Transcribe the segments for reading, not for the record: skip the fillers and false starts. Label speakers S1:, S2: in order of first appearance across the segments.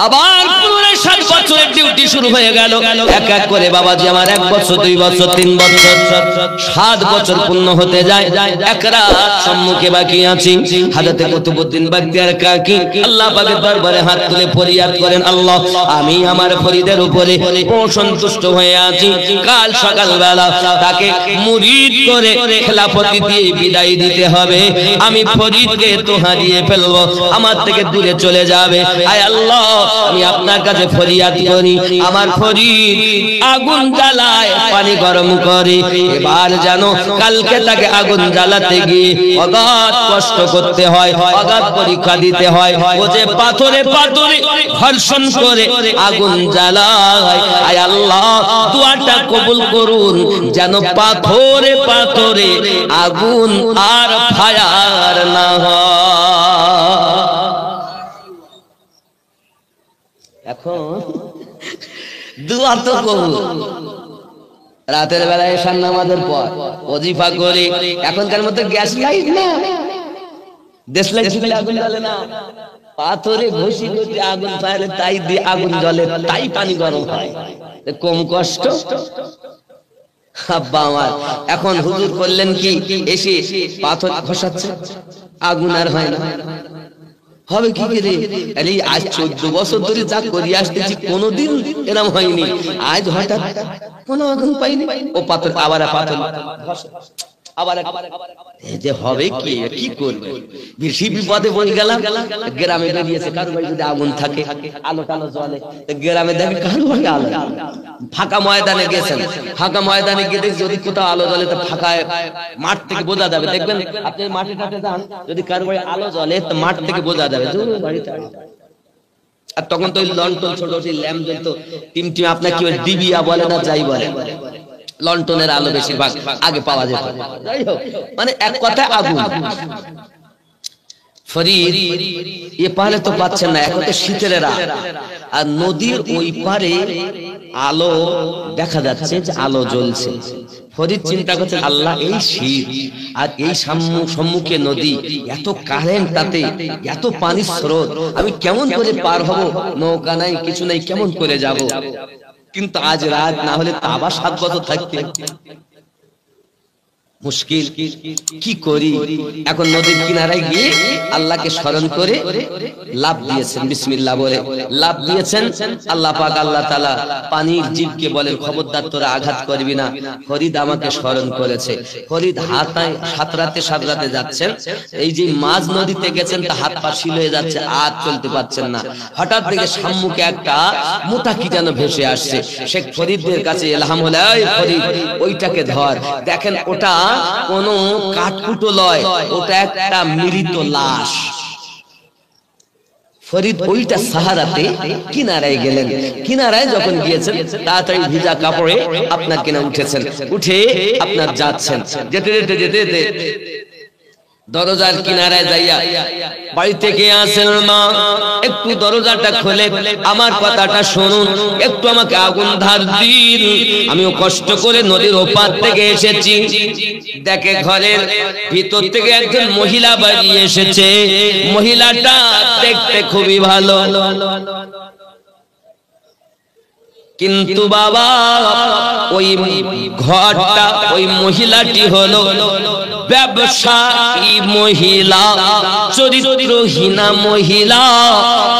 S1: আবার পুরো 7 বছরের ডিউটি শুরু হয়ে গেল। এক এক করে বাবাজি আমার 1 বছর 2 বছর 3 বছর 7 বছর পূর্ণ হতে যায়। এক রাত সম্মুখে বাকি আছি। হযরত কুতুবউদ্দিন বখতিয়ার কাকি আল্লাহ পাকের দরবারে হাত তুলে ফরিয়াদ করেন, আল্লাহ আমি আমার ফরিদের উপরে অসন্তুষ্ট হয়ে আছি। কাল সকালবেলা তাকে মুরিদ করে খেলাফতি দিয়ে বিদায় দিতে হবে। আমি ফরিদকে তো হারিয়ে ফেলবো, আমার থেকে দূরে চলে যাবে। আয় আল্লাহ আমি আপনার কাছে ফরিয়াদ করি, আমার ফরিদ আগুন জ্বালায় পানি গরম করে, এবার জানো কালকে তাকে আগুন জ্বালাতে গিয়ে অগাধ কষ্ট করতে হয়, অগাধ পরীক্ষা দিতে হয়। ও যে পাথরে পাথরে ঘর্ষণ করে আগুন জ্বালায়। আয় আল্লাহ দোয়াটা কবুল করুন, যেন পাথরে পাথরে আগুন আর ফায়ার না হয়। এখন দোয়া তো কবুল। রাতের বেলায় এশার নামাজের পর ওজিফা করে, এখনকার মতো গ্যাস লাইট না, দেশ লাইট আগুন জ্বলে না, পাথরে ঘষি ঘষি আগুন ফায়ারে তাই দিয়ে আগুন জ্বলে, তাই পানি গরম হয়। কম কষ্ট আব্বা আমার। এখন হুজুর করলেন কি, এসে পাথর ঘষাচ্ছে, আগুন আর হয় না। হবে কি রে? আরে আজ 14 বছর ধরে যা করি আসতেছি কোনোদিন এরকম হয়নি, আজ হঠাৎ কোনো আগুন পাইনি। ও পাথর আবার পাথর আবার যে হবে কি, কি করবে? বেশি বিপদে পড়ে গেলাম। গ্রামে বেরিয়েছে কারো বাড়ি যদি আগুন থাকে, আলো টালো জ্বলে, গ্রামে দেখি কারো বাড়ি আলো। ফাঁকা ময়দানে গেছেন, ফাঁকা ময়দানে গিয়ে দেখি যদি কোথাও আলো জ্বলে তো ফাঁকা মাঠ থেকে বোঝা যাবে। দেখবেন আপনি মাঠে টাটে যান, যদি কারো বাড়ি আলো জ্বলে তো মাঠ থেকে বোঝা যাবে বাড়িতে। আর তখন তো ওই লন্ঠন ছোট ছোট ল্যাম্প জ্বলতো, টিমটিম আপনার কি ডিবিয়া বলে না যাই বলে, লন্ঠনের আলো বেশিরভাগ আগে পাওয়া যেত। যাই হোক, মানে এক কথায় আগুন। ফরিদ এ পারে তো পাচ্ছেন না, এখন তো শীতের রাত, আর নদীর ওই পারে আলো দেখা যাচ্ছে যে আলো জ্বলছে। ফরিদ চিন্তা করছে, আল্লাহ এই শীত আর এই সম্মুখে নদী, এত কারেন্ট, তাতে এত পানির স্রোত, আমি কেমন করে পার হব? নৌকা নাই, কিছু নাই, কেমন করে যাব? কিন্তু আজ রাত না হলে তা আবার 7 বছর থাকতে মুশকিল, কি করি? এখন নদীর কিনারায় গিয়ে আল্লাহকে স্মরণ করে লাফ দিয়েছেন, বিসমিল্লাহ বলে লাফ দিয়েছেন। আল্লাহ পাক আল্লাহ তাআলা পানির জীবকে বলেন, খবরদার তোরা আঘাত করবি না। ফরিদ আমাকে স্মরণ করেছে। ফরিদ সাঁতরাতে সাঁতরাতে যাচ্ছেন, এই যে মাঝ নদীতে গেছেন তা হাত পা শিল হয়ে যাচ্ছে, আর চলতে পারছেন না। হঠাৎ দেখে সম্মুখে একটা মোটা কি যেন ভেসে আসছে। শেখ ফরিদের কাছে এলহাম হলো, এই ফরিদ ওইটাকে ধর। দেখেন ওটা কোন কাঠকুটো লয়, ওটা একটা মৃত লাশ। ফরিদ ওইটা সাহারাতে কিনারায় গেলেন। কিনারায় যখন গিয়েছেন তাড়াতাড়ি ভিজা কাপড়ে আপনার কিনা উঠেছেন, উঠে আপনার যাচ্ছেন। যেতে যেতে যেতে যেতে দরজার কিনারায় যাইয়া বাড়ি থেকে আসেন, মা একটু দরজাটা খুলে আমার কথাটা শুনুন, একটু আমাকে আগুন ধার দিন, আমিও কষ্ট করে নদীর ওপার থেকে এসেছি। দেখে ঘরের ভিতর থেকে একজন মহিলা বাড়ি এসেছে। মহিলাটা দেখতে খুবই ভালো, কিন্তু বাবা ওই ঘরটা, ওই মহিলাটি হলো ব্যবসায়ী মহিলা, চরিত্রহীনা মহিলা।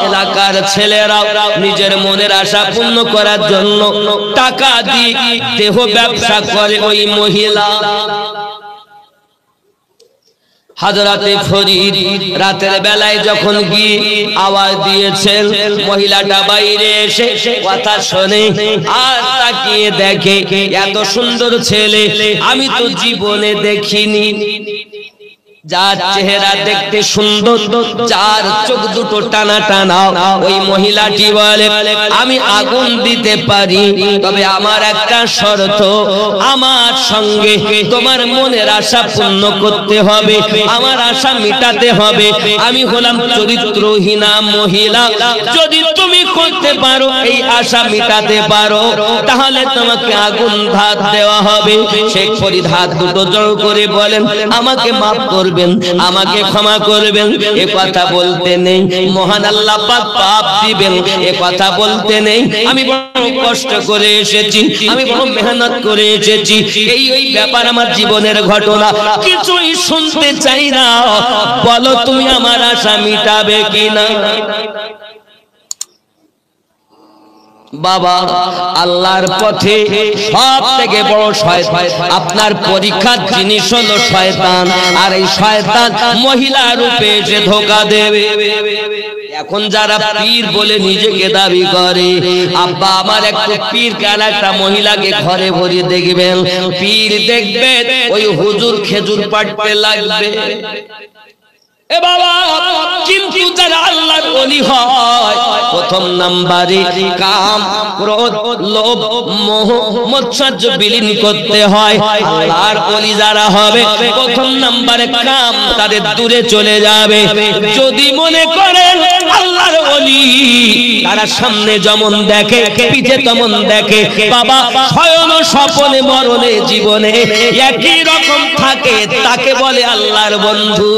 S1: এলাকার ছেলেরা নিজের মনের আশা পূর্ণ করার জন্য টাকা দিয়ে দেহ ব্যবসা করে ওই মহিলা। হযরতে ফরিদ রাতের বেলায় যখন গিয়ে আওয়াজ দিয়েছেন, মহিলাটা বাইরে এসে কথা শুনে আর তাকিয়ে দেখে, এত সুন্দর ছেলে আমি তো জীবনে দেখিনি। যার চেহারা দেখতে সুন্দর, যার চোখ দুটো টানা টানা, ওই মহিলাটি বলে, আমি আগুন দিতে পারি, তবে আমার একটা শর্ত, আমার সঙ্গে তোমার মনের আশা পূর্ণ করতে হবে, আমার আশা মিটাতে হবে। আমি হলাম চরিত্রহীনা মহিলা, যদি তুমি করতে পারো, এই আশা মিটাতে পারো, তাহলে তোমাকে আগুন ধার দেওয়া হবে। শেখ ফরিদ হাত দুটো জড়ো করে বলেন, আমাকে মাফ করবে করবেন, আমাকে ক্ষমা করবেন, এ কথা বলতে নেই। মহান আল্লাহ পাক পাপ দিবেন, এ কথা বলতে নেই। আমি বড় কষ্ট করে এসেছি, আমি বড় মেহনত করে এসেছি, এই ব্যাপার আমার জীবনের ঘটনা, কিছুই শুনতে চাই না। বলো তুমি আমার আশা মিটাবে কিনা? বাবা, আল্লাহর পথে সব থেকে বড় শয়তান, আপনার পরীক্ষার জিনিস হলো শয়তান। আর এই শয়তান মহিলা রূপে এসে ধোঁকা দেবে। এখন যারা পীর বলে নিজেকে দাবি করে, আব্বা আমার একটু পীর কেন, একটা মহিলাকে ঘরে ভরিয়ে দেখবেন, পীর দেখবেন ওই হুজুর খেজুর পাড়তে লাগবে। এ বাবা, কিন্তু যারা আল্লাহর ওলি হয়, প্রথম নাম্বারে কাম, ক্রোধ, লোভ, মোহ, মৎসর্য বিলীন করতে হয়। আল্লাহর ওলি যারা হবে, প্রথম নাম্বারে কাম তাদের দূরে চলে যাবে। যদি মনে করেন আল্লাহর ওলি তারা সামনে যেমন দেখে পিঠে তেমন দেখে, বাবা শয়ন স্বপনে মরণে জীবনে একই রকম থাকে, তাকে বলে আল্লাহর বন্ধু।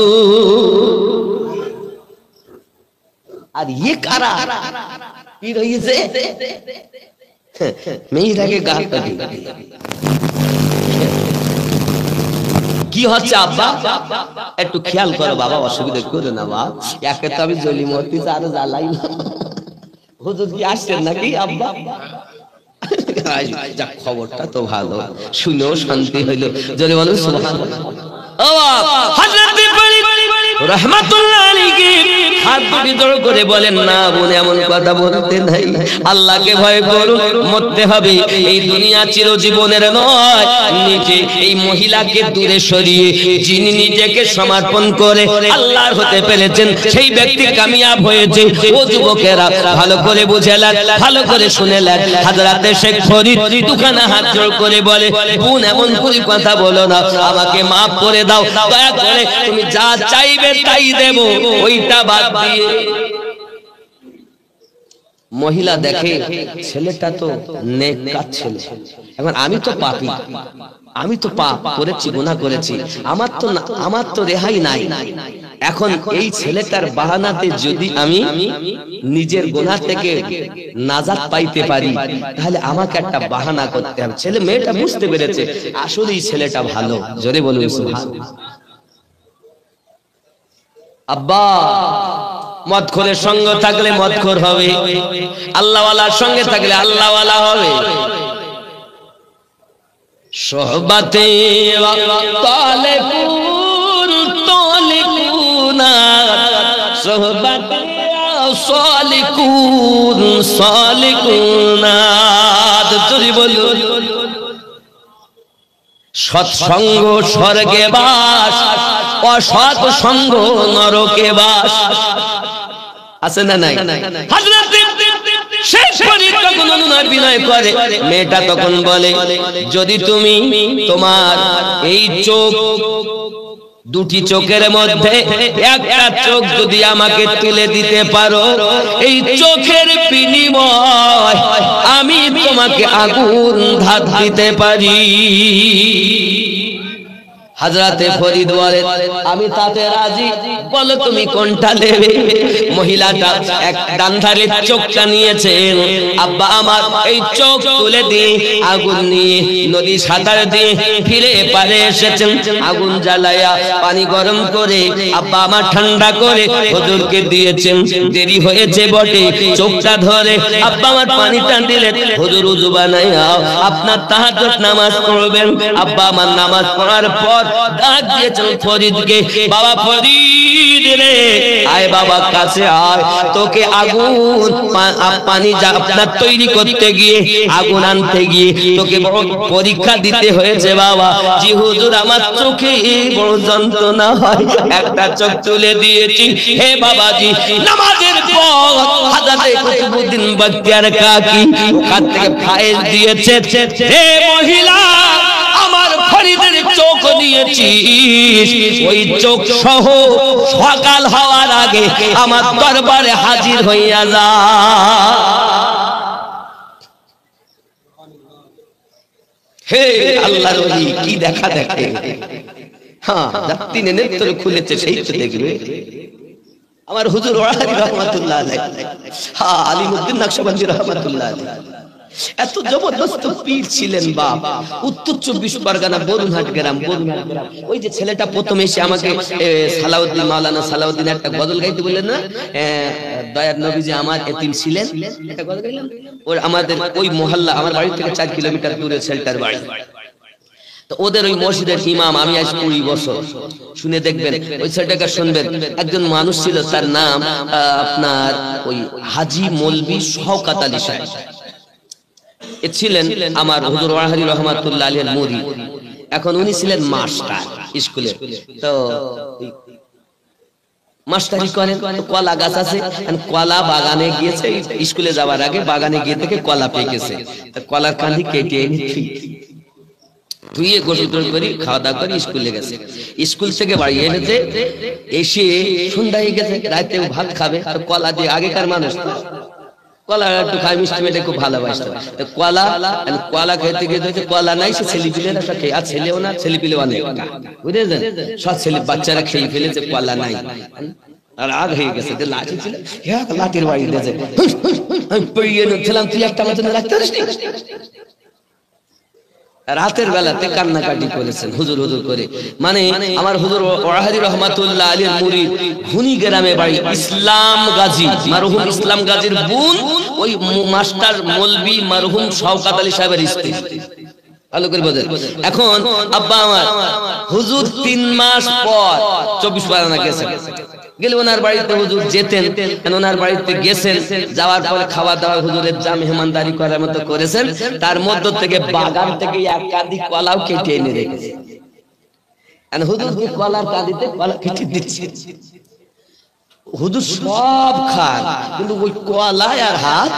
S1: আর ये কারা পীর হইছে, মেয়েটাকে গালটা দিল। কি হচ্ছে আব্বা, একটু খেয়াল করো বাবা, অসুবিধা করো না বাবা। একে তো আমি জলি মরতে আরো জ্বালাই না। হুজুর কি আসছেন নাকি আব্বা? যাক, খবরটা তো ভালো, শুনেও শান্তি হইল। জলি বলুন সুবহানাল্লাহ। ও হযরত রাহমাতুল্লাহ আলাইহি হাত দুটি জোড় করে বলেন, না বোন এমন কথা বলতে নাই, আল্লাহকে ভয় করুন, মরতে হবে, এই দুনিয়া চিরজীবনের নয়। নিজে এই মহিলাকে দূরে সরিয়ে যিনি নিজেকে সমর্পণ করে আল্লাহর হতে পেরেছেন, সেই ব্যক্তি কামিয়াব হয়েছে। ও যুবকেরা ভালো করে বুঝে নেন, ভালো করে শুনে নেন। হযরত শেখ ফরিদ দুখানা হাত জোড় করে বলে, বোন এমন করে কথা বলো না, আমাকে maaf করে দাও, দয়া করে তুমি যা চাইবে তাই দেব, ওইটা বাদ দিয়ে। মহিলা দেখে ছেলেটা তো নেককার ছেলে, এখন আমি তো পাপী, আমি তো পাপ করেছি, গুনাহ করেছি, আমার তো রেহাই নাই। এখন এই ছেলেটার বাহানাতে যদি আমি নিজের গুনাহ থেকে নাজাত পাইতে পারি, তাহলে আমাকে একটা বাহানা করতে হবে। ছেলে মেয়েটা বুঝতে পেরেছে আসলেই ছেলেটা ভালো। জোরে বলুন সুবহানাল্লাহ। আব্বা, মদখোরের সঙ্গ থাকলে মদখোর হবে, আল্লাহওয়ালার সঙ্গে থাকলে আল্লাহওয়ালা হবে। সোহবতে তালেকুন তালেকুনা, সোহবতে সালিকুন সালিকুনা। জোরে বলুন। সৎসঙ্গ স্বর্গে বাস, অসৎ সঙ্গ নরকে বাস। আছে না নাই? হযরত শেখ ফরিদ তখন অনুনয় বিনয় করে, মেয়েটা তখন বলে, যদি তুমি তোমার এই চোখ দুটি চোখের মধ্যে একটা চোখ যদি আমাকে তুলে দিতে পারো, এই চোখের বিনিময় আমি তোমাকে আগুন ধাত দিতে পারি। হযরতে ফরিদ বলেন, আমি তাতে রাজি, বলো তুমি কোনটা নেবে। মহিলাটা এক ডান ধারে চোখটা নিয়েছেন, আব্বা আমার এই চোখ তুলে দিয়ে আগুন নিয়ে নদী সাঁতার দিয়ে ফিরে পারে এসেছেন। আগুন জ্বালায়া পানি গরম করে আব্বা আমার ঠান্ডা করে হুজুরকে দিয়েছেন। দেরি হয়েছে বটে, চোখটা ধরে আব্বা আমার পানিটা দিলেন। হুজুর ওযু বানায়া আপনার তাহাজ্জুদ নামাজ পড়বেন। আব্বা আমার নামাজ পড়ার পর ডাক দিয়েছেন ফরিদকে, বাবা ফরিদ রে, আয় বাবা কাছে আয়, তোকে আগুন পানি আপনার তৈরি করতে গিয়ে, আগুন আনতে গিয়ে তোকে বড় পরীক্ষা দিতে হয়েছে বাবা। জি হুজুর, আমার চোখে বড় যন্ত্রণা হয়, একটা চোখ তুলে দিয়েছি। হে বাবাজি, নামাজের পর হযরত কুতুবউদ্দিন বখতিয়ার কাকি ওখান থেকে ফায়েজ দিয়েছে, হে মহিলা, আমার ফরিদের চোখ নিয়েছিস, ওই চোখ সহ সকাল হওয়ার আগে আমার দরবারে হাজির হইয়া যা। হে আল্লাহর ওলি, কি দেখা দেখে, হ্যাঁ, যার তিনে নেত্র খুলেছে সেই তো দেখবে। আমার হুজুর ওয়াহারি রহমাতুল্লাহ আলাইহি, হ্যাঁ, আলিমউদ্দিন নকশবন্দি রহমাতুল্লাহ আলাইহি এত জবরদস্ত পীর ছিলেন বাপ। উত্তর 24 পরগনা বরুণহাট গ্রাম। ওই যে ছেলেটা প্রথম এসে আমাকে সালাউদ্দিন, মাওলানা সালাউদ্দিন একটা গজল গাইতে বললেন না, দয়ার নবীজি আমার এতিম ছিলেন, একটা গজল গাইলাম। ওর আমাদের ওই মহল্লা, আমার বাড়ি থেকে 4 কিলোমিটার দূরে ছেলেটার বাড়ি। তো ওদের ওই মসজিদের ইমাম, আমি আজ 20 বছর, শুনে দেখবেন ওই ছেলেটাকে শুনবেন। একজন মানুষ ছিল, তার নাম আপনার ওই হাজী মৌলভী শওকত আলী সাহেব। এ ছিলেন আমার হুজুর ওয়াহারি রহমাতুল্লাহ আলাইহির মুরিদ। এখন উনি ছিলেন মাস্টার স্কুলে। তো মাস্টারি করেন, কলা গাছ আছে, কলা বাগানে গিয়েছে, স্কুলে যাওয়ার আগে বাগানে গিয়ে থেকে কলা পেকেছে, কলার কাঁদি কেটে এনে ধুয়ে গোসল করে খাওয়া দাওয়া করে স্কুলে গেছে। স্কুল থেকে বাড়ি এনেছে, এসে সন্ধ্যা হয়ে গেছে, রাতে ভাত খাবে, আর কলা দিয়ে, আগেকার মানুষ কলা একটু খায়, মিষ্টি মেয়েটা খুব ভালোবাসতো। কলা খেতে গিয়ে কলা নাই, সে ছেলে পিলে না খেয়ে, আর ছেলেও না, ছেলে পিলে অনেক, বুঝেছেন, সব ছেলে বাচ্চারা খেয়ে ফেলেছে, কলা নাই। আর আগ হয়ে গেছে, লাঠি ছিল, লাঠির বাড়ি দিয়েছে, আমি পড়িয়ে ছিলাম, তুই একটা আমার জন্য রাখতে পারিস নি। রাতের বেলাতে কান্নাকাটি করেছেন হুজুর হুজুর করে। মানে আমার হুজুর ওয়াহারি রহমাতুল্লাহ আলাইহির মুরিদ, ঘুনি গ্রামে বাড়ি, ইসলাম গাজী, মারহুম ইসলাম গাজীর বোন ওই মাস্টার মৌলভী মারহুম শওকত আলী সাহেবের স্ত্রী। ভালো করে বোঝেন। এখন আব্বা আমার হুজুর 3 মাস পর 24 পরগনা গেছেন, গেলে ওনার বাড়িতে হুজুর যেতেন, ওনার বাড়িতে গেছেন, যাওয়ার পরে খাওয়া দাওয়া হুজুরের যা মেহমানদারি করার মতো করেছেন, তার মধ্য থেকে বাগান থেকে এক কাঁদি কলাও কেটে এনে রেখেছে। হুজুর কলার কাঁদিতে কলা কেটে দিচ্ছে, হুজুর সব খান, কিন্তু ওই কলায় আর হাত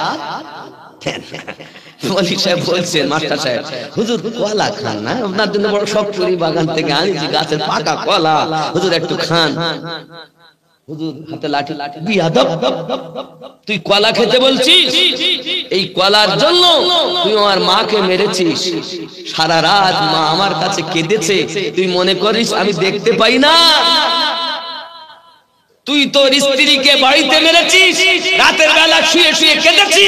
S1: মৌলভী সাহেব বলছেন, মাস্টার সাহেব, হুজুর কলা খান না, আপনার জন্য বড় শখ করি, বাগান থেকে আনিছি গাছের পাকা কলা, হুজুর একটু খান। হুজুর হাতে লাঠি, বিয়াদব, তুই কলা খেতে বলছিস? এই কলার জন্য তুই আমার মাকে মেরেছিস, সারা রাত মা আমার কাছে কেঁদেছে, তুই মনে করিস আমি দেখতে পাই না? তুই তোর স্ত্রীকে বাড়িতে মেরেছিস, রাতের বেলা শুয়ে শুয়ে কেঁদেছি,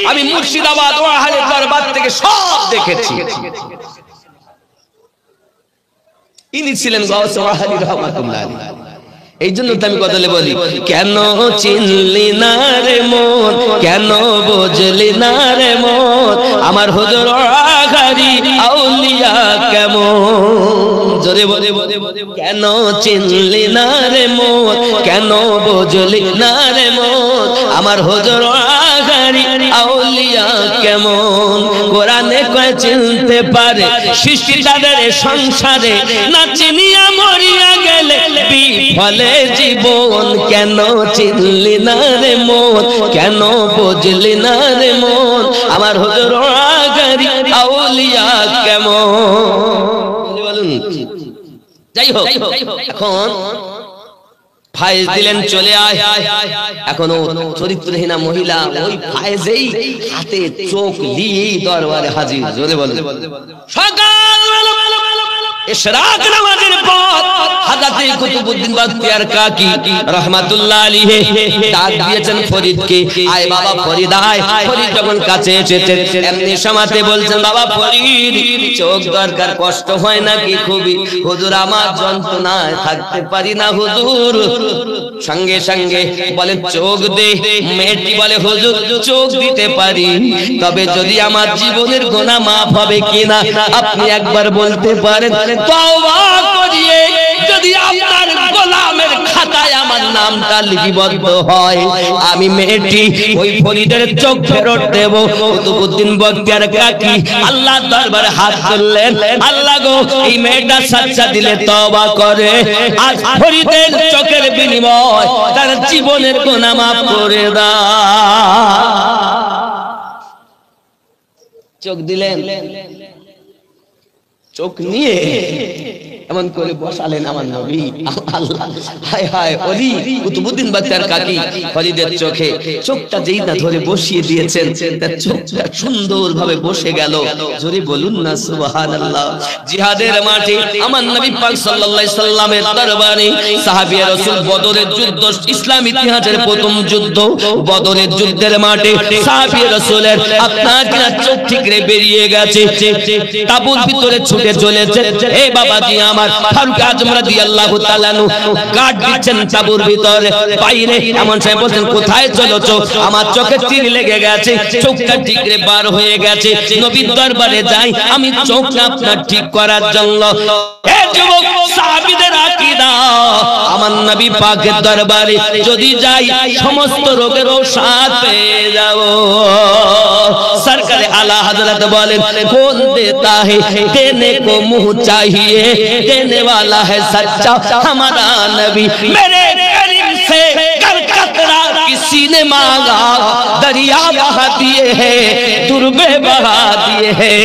S1: আমি মুর্শিদাবাদ ওয়াহারের দরবার থেকে সব দেখেছি। ইনি ছিলেন গাউস ওয়াহারি রাহমাতুল্লাহ আলাইহি। এই জন্য তো আমি কথালে বলি, কেন চিনলি না রে মন, কেন বুঝলি না রে মন, আমার হুজুর ওয়াহারি আউলিয়া কেমন, জোরে বলে, কেন চিনলি না রে মন, কেন বুঝলি না রে মন, আমার হুজুর ওয়াহারি আউলিয়া কেমন। কোরআনে কয় চিনতে পারে সৃষ্টি তাদের সংসারে, না চিনিয়া মরিয়া গেলে বিফলে জীবন। কেন চিনলি না রে মন, কেন বুঝলি না রে মন, আমার হুজুর ওয়াহারি আউলিয়া কেমন। বলুন, যাই হোক, এখন ফায়েজ দিলেন, চলে আয়। এখনো চরিত্রহীনা মহিলা ওই ফায়েজেই হাতে চোখ নিয়ে দরবারে হাজির। জোরে বলেন, সকালবেলা ইশরাক নামাজের পর হযরত কুতুবউদ্দিন বখতিয়ার কাকি রাহমাতুল্লাহ আলাইহি ডাক দিয়েছেন ফরিদকে, আয় বাবা ফরিদ আয়। ফরিদ যখন কাছে এসেছে, এমনি সমাতে বলছেন, বাবা ফরিদ চোখ দরকার, কষ্ট হয় নাকি? খুবই হুজুর, আমার যন্ত্রণায় থাকতে পারি না হুজুর। সঙ্গে সঙ্গে বলে চোখ দে। মেয়েটি বলে, হুজুর চোখ দিতে পারি, তবে যদি আমার জীবনের গুনাহ মাফ হবে কিনা আপনি একবার বলতে পারেন? তওবা করিয়ে যদি আপনার গোলামের খাতায় আমার নামটা লিপিবদ্ধ হয়, আমি মেয়েটি ওই ফরিদের চোখ ফেরত দেব। কুতুবউদ্দিন বখতিয়ার কাকি আল্লাহর দরবারে হাত তুললেন, আল্লাহ গো এই মেয়েটা সাচ্চা দিলে তওবা করে, আজ ফরিদের চোখের বিনিময় তার জীবনের গুনাহ মাফ করে দাও। চোখ দিলেন, চোখ নিয়ে এমন করে বসালেন আমার নবী। আল্লাহ, হায় হায়, ওলি কুতুবউদ্দিন বখতিয়ার কাকি খলিদের চোখে চোখটা যেই না ধরে বসিয়ে দিয়েছেন, তার চোখটা সুন্দরভাবে বসে গেল। জোরে বলুন না সুবহানাল্লাহ। জিহাদের মাঠে আমার নবী পাক সাল্লাল্লাহু আলাইহি সাল্লামের দরবারে সাহাবীয়ে রাসূল বদরের যুদ্ধ, ইসলাম ইতিহাসের প্রথম যুদ্ধ বদরের যুদ্ধের মাঠে সাহাবীয়ে রাসূলের আপনার কিনা চোখ ঠিকরে বেরিয়ে গেছে, তাঁবুর ভিতরে ছুটে চলেছে। এ বাবাজি আমার ফারুক আজম রাদিয়াল্লাহু তাআলা আনহু গার্ড দিচ্ছেন তাঁবুর ভিতরে, বাইরে এমন সময় বলছেন কোথায় চলেছো? আমার চোখে তীর লেগে গেছে, চোখটা ঠিকরে বার হয়ে গেছে, নবীর দরবারে যাই আমি চোখটা আপনার ঠিক করার জন্য। এ যুবক সাহাবীদের আকীদা, আমার নবী পাকের দরবারে যদি যাই সমস্ত রোগের ঔষধ পেয়ে যাব। সরকারে আলা হযরত বলেন কোন দেতা है देने को मुंह चाहिए, देने वाला है सच्चा हमारा नबी। मेरे करीम से कर कतरा किसी ने मांगा, दरिया बहा दिए हैं, दुर्बे बहा दिए हैं।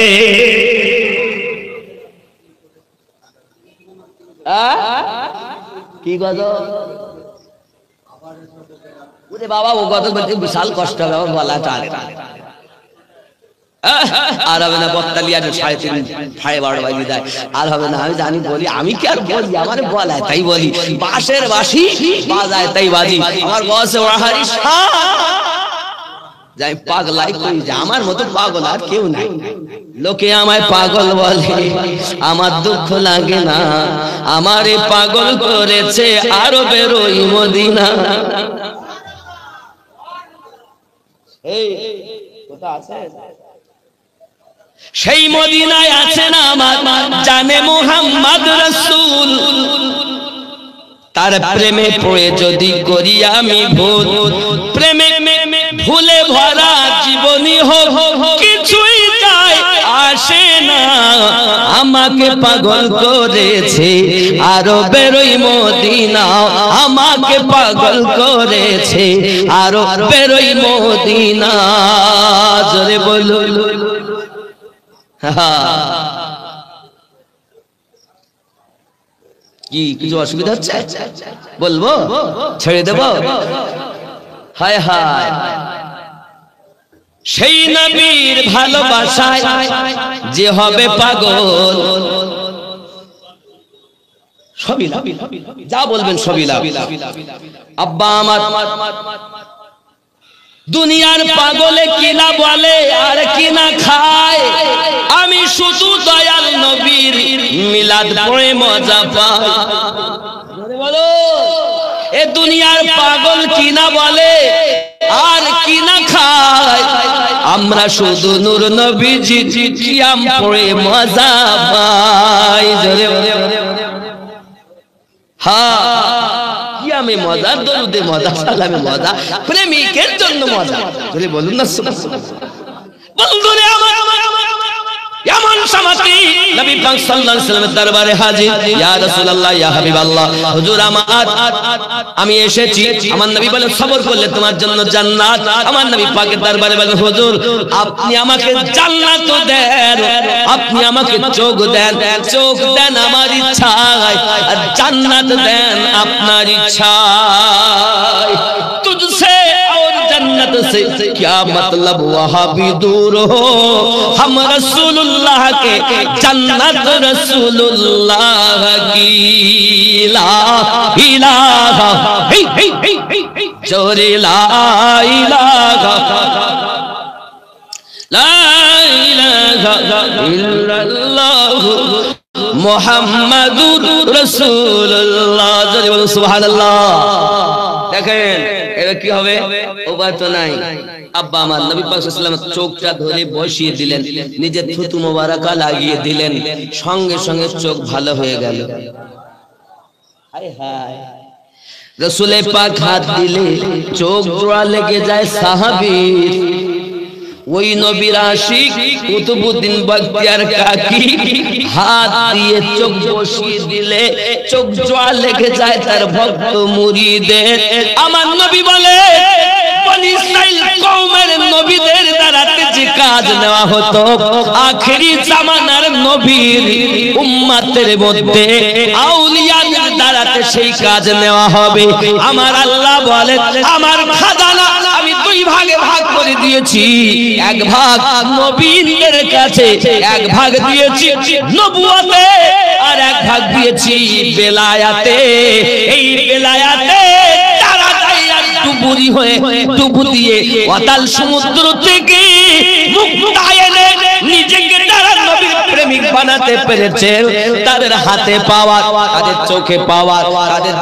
S1: কি গজল ওরে বাবা, ও গজল বলতে বিশাল কষ্ট হবে আমার গলাটা। আর হবে না, বত্তালিয়া 3:30 12:30 বাজে যায়, আর হবে না। আমি জানি বলি, আমি কি আর বলি, আমার বলায় তাই বলি, বাঁশের বাঁশি বাজায় তাই বাজি। আমার বসে ওহারি যাই পাগলাই কই যে আমার মতো পাগল আর কেউ নাই। লোকে আমায় পাগল বলে, আমার দুঃখ লাগে না, আমারে পাগল করেছে আরবের ওই মদিনা। এই কথা আছে, সেই মদিনায় আছে না আমার জানে মুহাম্মদ রাসূল। তার প্রেমে পড়ে যদি করি আমি ভুল, প্রেমে ভুলে ভরা জীবনী হোক, কিছুই যায় আসে না। আমাকে পাগল করেছে আরবের ওই মদিনা, আমাকে পাগল করেছে আরবের ওই মদিনা। জোরে বলুন। কি কিছু অসুবিধা হচ্ছে? বলবো, ছেড়ে দেব? হায় হায়, সেই নবীর ভালোবাসায় যে হবে পাগল, সবই লাভ, যা বলবেন সবই লাভ। আব্বা আমার দুনিয়ার পাগলে কিনা বলে আর কিনা খায়, আমি শুধু দয়াল নবীর মিলাদ পড়ে মজা পাই। বলো, এ দুনিয়ার পাগল কিনা বলে আর কিনা খায়, আমরা শুধু নূর নবীজি কিয়াম পড়ে মজা পাই। জোরে কিয়ামে মজা, দরুদে মজা, সালামে মজা, প্রেমিকের জন্য মজা। যদি বলুন না বন্ধুরে আমার, এমন সমাধি নবী পাক সাল্লাল্লাহু আলাইহি ওয়াসাল্লামের দরবারে হাজির। ইয়া রাসূলুল্লাহ, ইয়া হাবিবাল্লাহ, হুজুর আমার আমি এসেছি। আমার নবী বলেন সবর করলে তোমার জন্য জান্নাত। আমার নবী পাকের দরবারে বলেন হুজুর আপনি আমাকে জান্নাত দেন, আপনি আমাকে চোখ দেন, চোখ দেন আমার ইচ্ছায়, আর জান্নাত দেন আপনার ইচ্ছায়। তুঝসে और जन्नत से क्या मतलब वहाँ भी दूर हो, हम रसूलुल्लाह के जन्नत रसूलुल्लाह की ला इलाहा जोरे ला इलाहा ला इलाहा इल्लल्लाह मुहम्मदुर रसूलुल्लाह। जोरे बोलो सुबहानाल्लाह। দেখেন এবার কি হবে, উপায় তো নাই। আব্বা আমার নবী পাক সাল্লাল্লাহু আলাইহি ওয়াসাল্লাম চোখটা ধরে বসিয়ে দিলেন, নিজের থুতু মোবারকা লাগিয়ে দিলেন, সঙ্গে সঙ্গে চোখ ভালো হয়ে গেল। হায় হায়, রাসূলে পাক হাত দিলে চোখ জোড়া লেগে যায় সাহাবীর। ওই নবীর আশিক কুতুবউদ্দিন বখতিয়ার কাকি হাত দিয়ে চোখ বসিয়ে দিলে চোখ জোড়া লেগে যায় তার ভক্ত মুরিদের। আমার নবী বলে বনি ইসরাইল কওমের নবীদের দ্বারা যে কাজ নেওয়া হতো, আখেরি জামানার নবীর উম্মতের মধ্যে আউলিয়াদের দ্বারা সেই কাজ নেওয়া হবে। আমার আল্লাহ বলেন, আমার খাজানা আমি দুই ভাগে ভাগ করে দিয়েছি। এক ভাগ নবীদের কাছে, এক ভাগ দিয়েছি নবুয়তে, আর এক ভাগ দিয়েছি বেলায়াতে। এই বেলায়াতে তারা ডুবুরি হয়ে ডুবু দিয়ে অতাল সমুদ্র থেকে মুক্তায় এনে নিজেকে তারা নবীর প্রেমিক বানাতে পেরেছে। তাদের হাতে পাওয়া, তাদের চোখে পাওয়া, তাদের